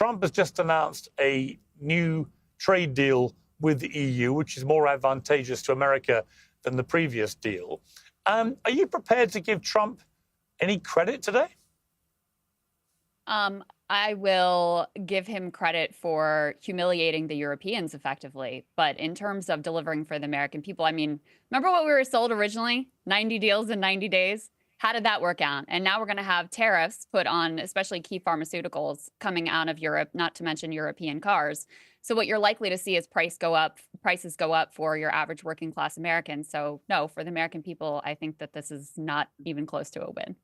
Trump has just announced a new trade deal with the EU, which is more advantageous to America than the previous deal. Are you prepared to give Trump any credit today? I will give him credit for humiliating the Europeans effectively. But in terms of delivering for the American people, I mean, remember what we were sold originally? 90 deals in 90 days? How did that work out? And now we're going to have tariffs put on especially key pharmaceuticals coming out of Europe, not to mention European cars. So what you're likely to see is prices go up for your average working class American. So no, for the American people, I think that this is not even close to a win.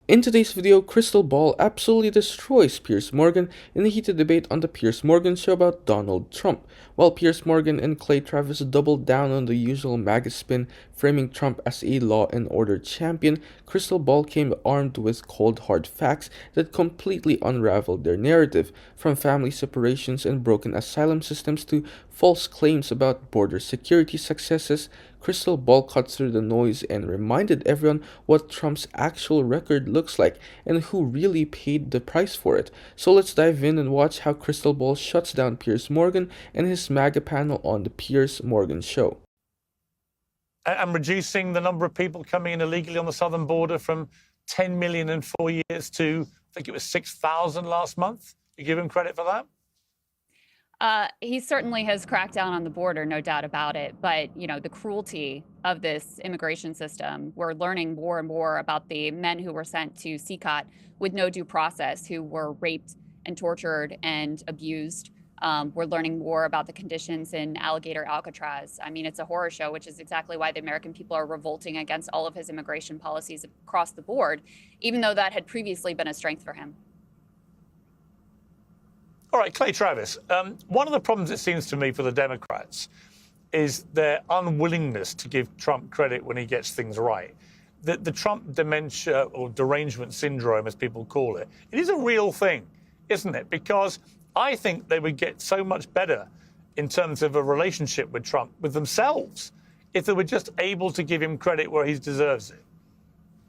In today's video, Krystal Ball absolutely destroys Piers Morgan in a heated debate on the Piers Morgan Show about Donald Trump, while Piers Morgan and Clay Travis doubled down on the usual MAGA spin, framing Trump as a law and order champion. Krystal Ball came armed with cold hard facts that completely unraveled their narrative, from family separations and broken asylum systems to false claims about border security successes. Krystal Ball cut through the noise and reminded everyone what Trump's actual record looks like and who really paid the price for it. So let's dive in and watch how Krystal Ball shuts down Piers Morgan and his MAGA panel on the Piers Morgan Show. And reducing the number of people coming in illegally on the southern border from 10 million in 4 years to, I think it was 6,000 last month. You give him credit for that? He certainly has cracked down on the border, no doubt about it. But, you know, the cruelty of this immigration system, we're learning more and more about the men who were sent to CCOT with no due process, who were raped and tortured and abused. We're learning more about the conditions in Alligator Alcatraz. I mean, it's a horror show, which is exactly why the American people are revolting against all of his immigration policies across the board, even though that had previously been a strength for him. All right, Clay Travis, one of the problems, it seems to me, for the Democrats is their unwillingness to give Trump credit when he gets things right. The Trump dementia or derangement syndrome, as people call it, it is a real thing, isn't it? Because I think they would get so much better in terms of a relationship with Trump, with themselves, if they were just able to give him credit where he deserves it.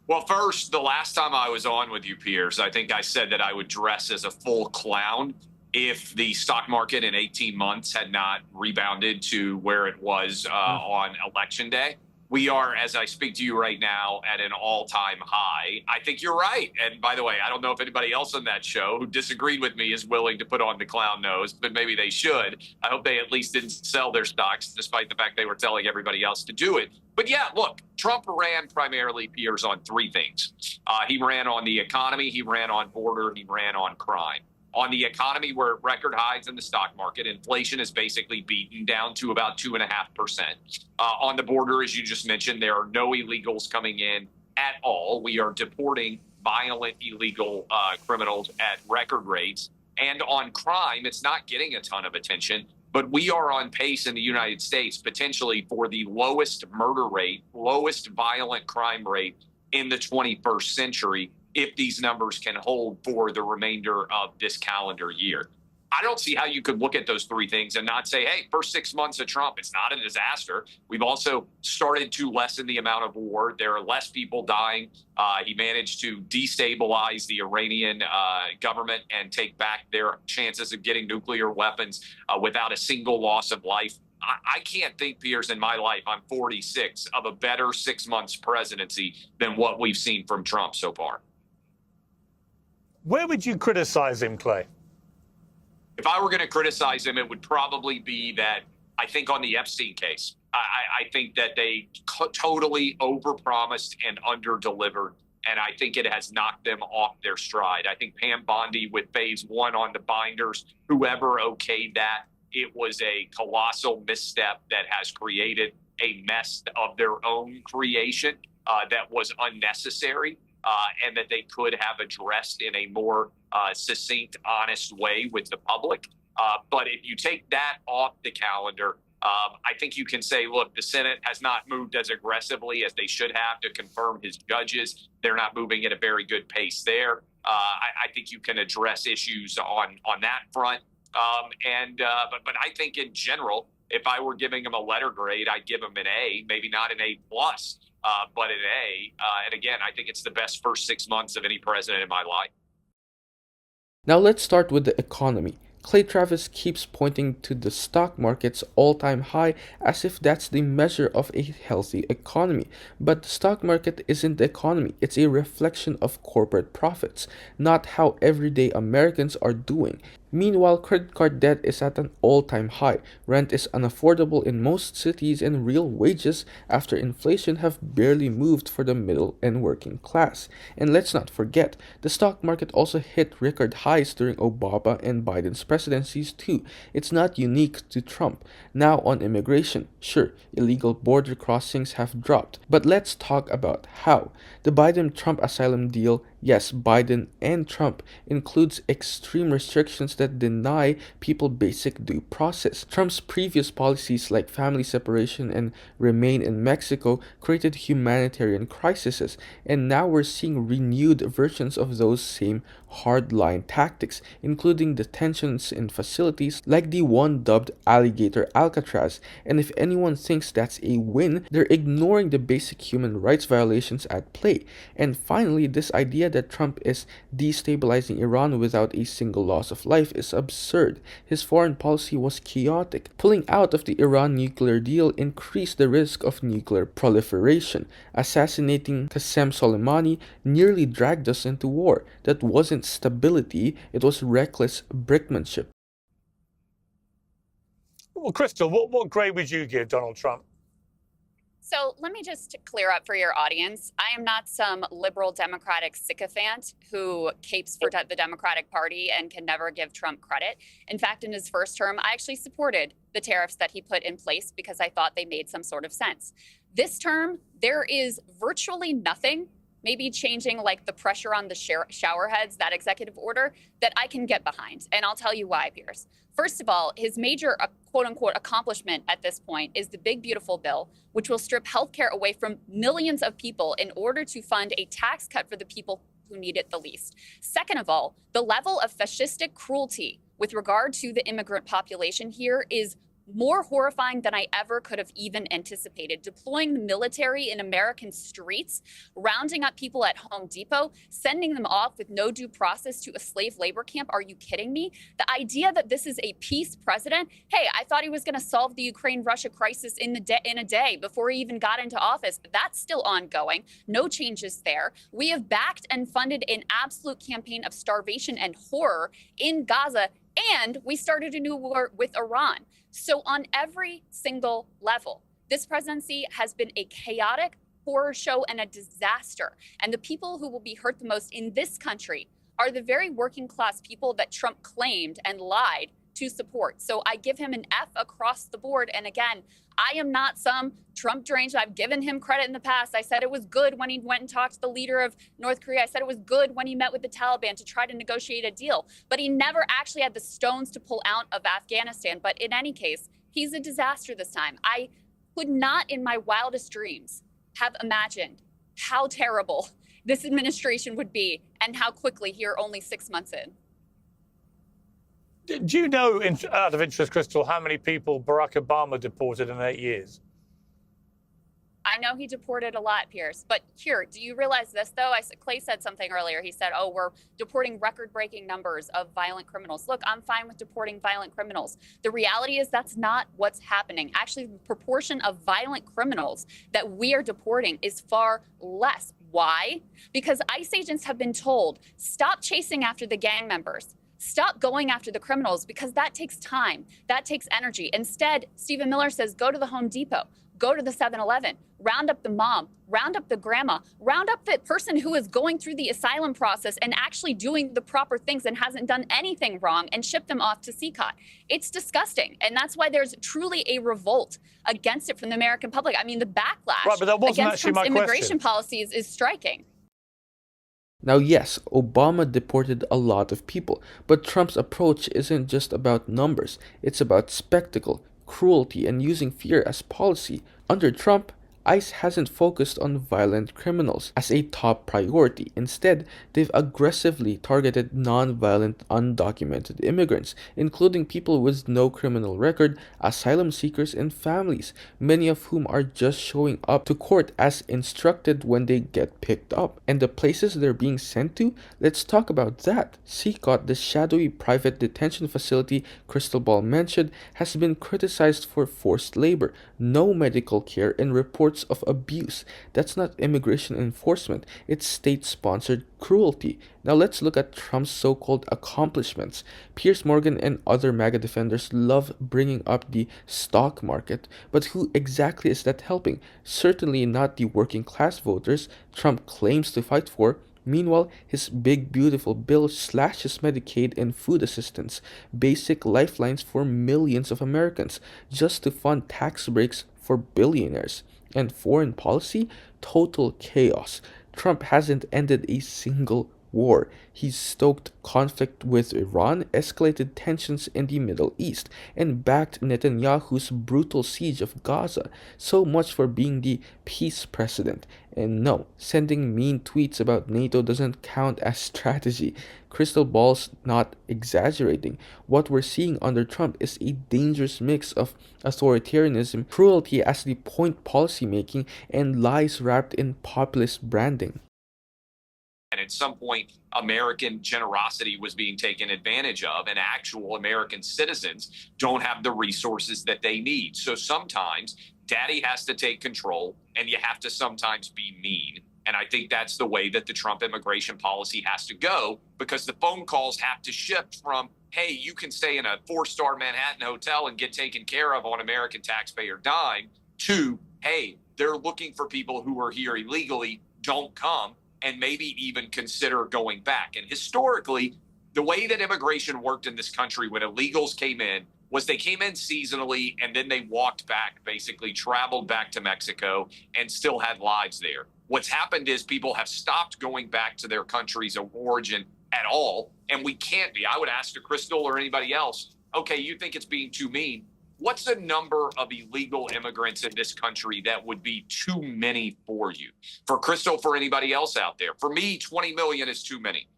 Well, first, the last time I was on with you, Piers, I think I said that I would dress as a full clown if the stock market in 18 months had not rebounded to where it was on election day. We are, as I speak to you right now, at an all-time high. I think you're right. And by the way, I don't know if anybody else on that show who disagreed with me is willing to put on the clown nose, but maybe they should. I hope they at least didn't sell their stocks, despite the fact they were telling everybody else to do it. But yeah, look, Trump ran primarily, Piers, on three things. He ran on the economy, he ran on border, he ran on crime. On the economy, we're at record highs in the stock market. Inflation is basically beaten down to about 2.5%. On the border, as you just mentioned, there are no illegals coming in at all. We are deporting violent illegal criminals at record rates. And on crime, it's not getting a ton of attention, but we are on pace in the United States potentially for the lowest murder rate, lowest violent crime rate in the 21st century, if these numbers can hold for the remainder of this calendar year. I don't see how you could look at those three things and not say, hey, first 6 months of Trump, it's not a disaster. We've also started to lessen the amount of war. There are less people dying. He managed to destabilize the Iranian government and take back their chances of getting nuclear weapons without a single loss of life. I can't think, Piers, in my life, I'm 46, of a better 6 months presidency than what we've seen from Trump so far. Where would you criticize him, Clay? If I were going to criticize him, it would probably be that I think on the Epstein case, I think that they totally overpromised and underdelivered, and I think it has knocked them off their stride. I think Pam Bondi with phase one on the binders, whoever okayed that, it was a colossal misstep that has created a mess of their own creation that was unnecessary. And that they could have addressed in a more succinct, honest way with the public. But if you take that off the calendar, I think you can say, look, the Senate has not moved as aggressively as they should have to confirm his judges. They're not moving at a very good pace there. I think you can address issues on that front. But I think in general, if I were giving him a letter grade, I'd give him an A, maybe not an A+. But an A. And again, I think it's the best first 6 months of any president in my life. Now let's start with the economy. Clay Travis keeps pointing to the stock market's all-time high as if that's the measure of a healthy economy. But the stock market isn't the economy, it's a reflection of corporate profits, not how everyday Americans are doing. Meanwhile, credit card debt is at an all-time high, rent is unaffordable in most cities, and real wages after inflation have barely moved for the middle and working class. And let's not forget, the stock market also hit record highs during Obama and Biden's presidencies too. It's not unique to Trump. Now on immigration, sure, illegal border crossings have dropped, but let's talk about how. The Biden-Trump asylum deal, yes, Biden and Trump, includes extreme restrictions that deny people basic due process. Trump's previous policies like family separation and remain in Mexico created humanitarian crises, and now we're seeing renewed versions of those same hardline tactics, including detentions in facilities like the one dubbed Alligator Alcatraz. And if anyone thinks that's a win, they're ignoring the basic human rights violations at play. And finally, this idea that Trump is destabilizing Iran without a single loss of life is absurd. His foreign policy was chaotic. Pulling out of the Iran nuclear deal increased the risk of nuclear proliferation. Assassinating Qasem Soleimani nearly dragged us into war. That wasn't stability, it was reckless brickmanship. Well, Krystal, what grade would you give Donald Trump? So let me just clear up for your audience. I am not some liberal Democratic sycophant who capes for the Democratic Party and can never give Trump credit. In fact, in his first term, I actually supported the tariffs that he put in place because I thought they made some sort of sense. This term, there is virtually nothing, maybe changing like the pressure on the shower heads, that executive order, that I can get behind. And I'll tell you why, Piers. First of all, his major quote unquote accomplishment at this point is the big beautiful bill, which will strip healthcare away from millions of people in order to fund a tax cut for the people who need it the least. Second of all, the level of fascistic cruelty with regard to the immigrant population here is more horrifying than I ever could have even anticipated. Deploying the military in American streets, rounding up people at Home Depot, sending them off with no due process to a slave labor camp. Are you kidding me? The idea that this is a peace president, hey, I thought he was going to solve the Ukraine-Russia crisis in a day before he even got into office. That's still ongoing. No changes there. We have backed and funded an absolute campaign of starvation and horror in Gaza, and we started a new war with Iran. So on every single level, this presidency has been a chaotic horror show and a disaster. And the people who will be hurt the most in this country are the very working class people that Trump claimed and lied to support. So I give him an F across the board. And again, I am not some Trump deranged. I've given him credit in the past. I said it was good when he went and talked to the leader of North Korea. I said it was good when he met with the Taliban to try to negotiate a deal. But he never actually had the stones to pull out of Afghanistan. But in any case, he's a disaster this time. I could not in my wildest dreams have imagined how terrible this administration would be and how quickly here only 6 months in. Do you know, out of interest, Krystal, how many people Barack Obama deported in 8 years? I know he deported a lot, Piers. But here, do you realize this, though? Clay said something earlier. He said, oh, we're deporting record-breaking numbers of violent criminals. Look, I'm fine with deporting violent criminals. The reality is that's not what's happening. Actually, the proportion of violent criminals that we are deporting is far less. Why? Because ICE agents have been told, stop chasing after the gang members. Stop going after the criminals, because that takes time. That takes energy. Instead, Stephen Miller says, go to the Home Depot, go to the 7-Eleven, round up the mom, round up the grandma, round up the person who is going through the asylum process and actually doing the proper things and hasn't done anything wrong, and ship them off to CCOT. It's disgusting. And that's why there's truly a revolt against it from the American public. I mean, the backlash against Trump's immigration policies is striking. Now yes, Obama deported a lot of people, but Trump's approach isn't just about numbers, it's about spectacle, cruelty, and using fear as policy. Under Trump, ICE hasn't focused on violent criminals as a top priority. Instead, they've aggressively targeted non-violent undocumented immigrants, including people with no criminal record, asylum seekers, and families, many of whom are just showing up to court as instructed when they get picked up. And the places they're being sent to? Let's talk about that. CCOT, the shadowy private detention facility Krystal Ball mentioned, has been criticized for forced labor, no medical care, and reports of abuse. That's not immigration enforcement, it's state-sponsored cruelty. Now let's look at Trump's so-called accomplishments. Piers Morgan and other MAGA defenders love bringing up the stock market, but who exactly is that helping? Certainly not the working class voters Trump claims to fight for. Meanwhile, his big beautiful bill slashes Medicaid and food assistance, basic lifelines for millions of Americans, just to fund tax breaks for billionaires. And foreign policy? Total chaos. Trump hasn't ended a single war. He's stoked conflict with Iran, escalated tensions in the Middle East, and backed Netanyahu's brutal siege of Gaza. So much for being the peace president. And no, sending mean tweets about NATO doesn't count as strategy. Krystal Ball's not exaggerating. What we're seeing under Trump is a dangerous mix of authoritarianism, cruelty as the point policymaking, and lies wrapped in populist branding. And at some point, American generosity was being taken advantage of, and actual American citizens don't have the resources that they need. So sometimes daddy has to take control, and you have to sometimes be mean. And I think that's the way that the Trump immigration policy has to go, because the phone calls have to shift from, hey, you can stay in a 4-star Manhattan hotel and get taken care of on American taxpayer dime, to, hey, they're looking for people who are here illegally, don't come, and maybe even consider going back. And historically, the way that immigration worked in this country when illegals came in was they came in seasonally, and then they walked back, basically traveled back to Mexico, and still had lives there. What's happened is people have stopped going back to their countries of origin at all, and we can't be. I would ask to Krystal or anybody else, okay, you think it's being too mean. What's the number of illegal immigrants in this country that would be too many for you? For Krystal, for anybody else out there? For me, 20 million is too many.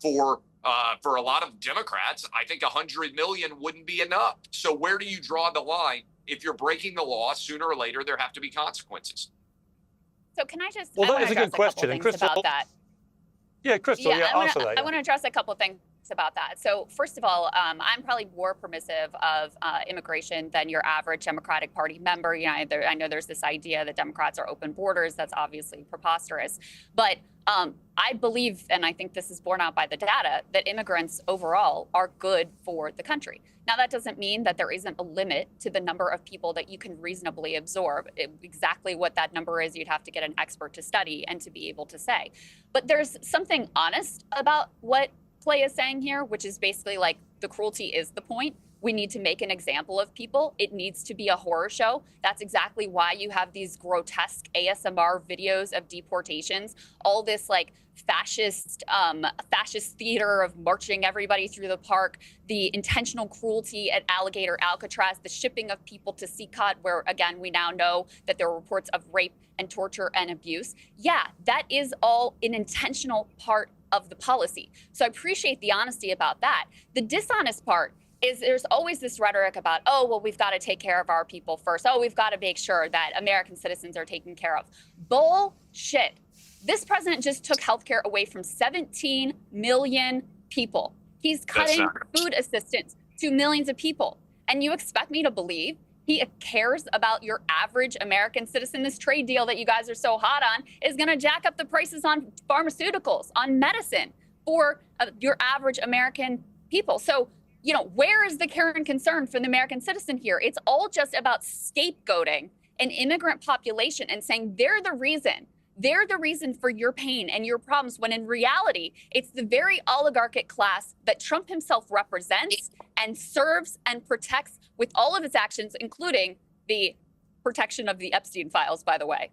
For a lot of Democrats, I think 100 million wouldn't be enough. So where do you draw the line? If you're breaking the law, sooner or later, there have to be consequences. So can I just Well, that is a good question. And Krystal, about that? Yeah, Krystal, answer that. I want to address a couple of things about that. So first of all, I'm probably more permissive of immigration than your average Democratic Party member. You know, I know there's this idea that Democrats are open borders. That's obviously preposterous. But I believe, and I think this is borne out by the data, that immigrants overall are good for the country. Now, that doesn't mean that there isn't a limit to the number of people that you can reasonably absorb. Exactly what that number is, you'd have to get an expert to study and to be able to say. But there's something honest about what Clay is saying here, which is basically like the cruelty is the point. We need to make an example of people. It needs to be a horror show. That's exactly why you have these grotesque ASMR videos of deportations, all this like fascist theater of marching everybody through the park, the intentional cruelty at Alligator Alcatraz, the shipping of people to CCOT, where again, we now know that there were reports of rape and torture and abuse. Yeah, that is all an intentional part of the policy. So I appreciate the honesty about that. The dishonest part is there's always this rhetoric about, oh, well, we've got to take care of our people first. Oh, we've got to make sure that American citizens are taken care of. Bullshit. This president just took healthcare away from 17 million people. He's cutting food assistance to millions of people. And you expect me to believe he cares about your average American citizen? This trade deal that you guys are so hot on is going to jack up the prices on pharmaceuticals, on medicine for your average American people. So, you know, where is the care and concern for the American citizen here? It's all just about scapegoating an immigrant population and saying they're the reason. They're the reason for your pain and your problems, when in reality, it's the very oligarchic class that Trump himself represents and serves and protects with all of his actions, including the protection of the Epstein files, by the way.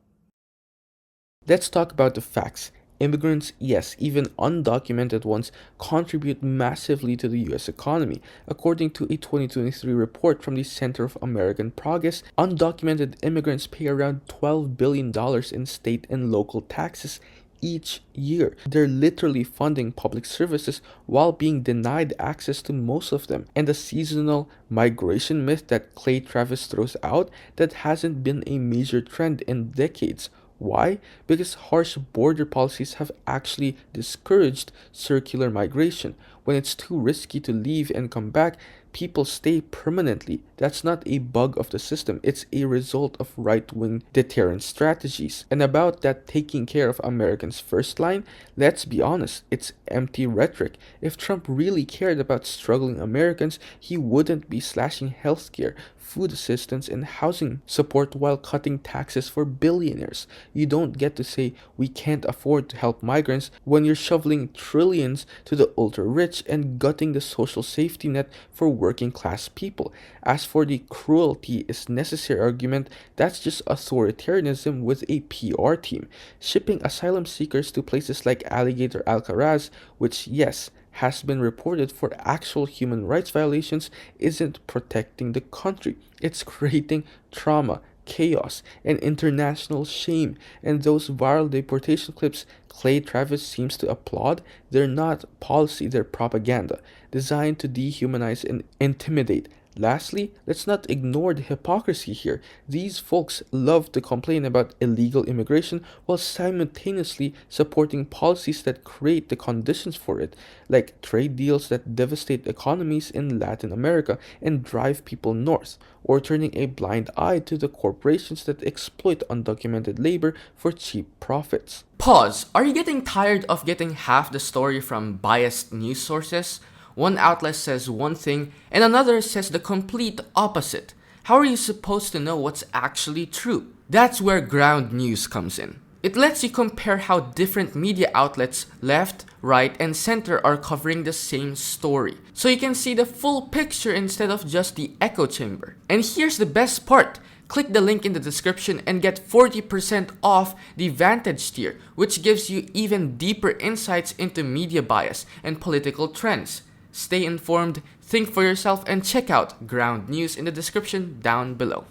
Let's talk about the facts. Immigrants, yes, even undocumented ones, contribute massively to the US economy. According to a 2023 report from the Center of American Progress, undocumented immigrants pay around $12 billion in state and local taxes each year. They're literally funding public services while being denied access to most of them. And the seasonal migration myth that Clay Travis throws out, that hasn't been a major trend in decades. Why? Because harsh border policies have actually discouraged circular migration. When it's too risky to leave and come back, people stay permanently. That's not a bug of the system, it's a result of right-wing deterrent strategies. And about that taking care of Americans first line, let's be honest, it's empty rhetoric. If Trump really cared about struggling Americans, he wouldn't be slashing healthcare, food assistance, and housing support while cutting taxes for billionaires. You don't get to say we can't afford to help migrants when you're shoveling trillions to the ultra-rich and gutting the social safety net for working class people. As for the cruelty is necessary argument, that's just authoritarianism with a PR team. Shipping asylum seekers to places like Alligator Alcaraz, which yes, has been reported for actual human rights violations, isn't protecting the country. It's creating trauma, chaos, and international shame. And those viral deportation clips Clay Travis seems to applaud, they're not policy, they're propaganda, designed to dehumanize and intimidate. Lastly, let's not ignore the hypocrisy here. These folks love to complain about illegal immigration while simultaneously supporting policies that create the conditions for it, like trade deals that devastate economies in Latin America and drive people north, or turning a blind eye to the corporations that exploit undocumented labor for cheap profits. Pause. Are you getting tired of getting half the story from biased news sources? One outlet says one thing and another says the complete opposite. How are you supposed to know what's actually true? That's where ground news comes in. It lets you compare how different media outlets, left, right, and center, are covering the same story. So you can see the full picture instead of just the echo chamber. And here's the best part. Click the link in the description and get 40% off the Vantage tier, which gives you even deeper insights into media bias and political trends. Stay informed, think for yourself, and check out ground news in the description down below.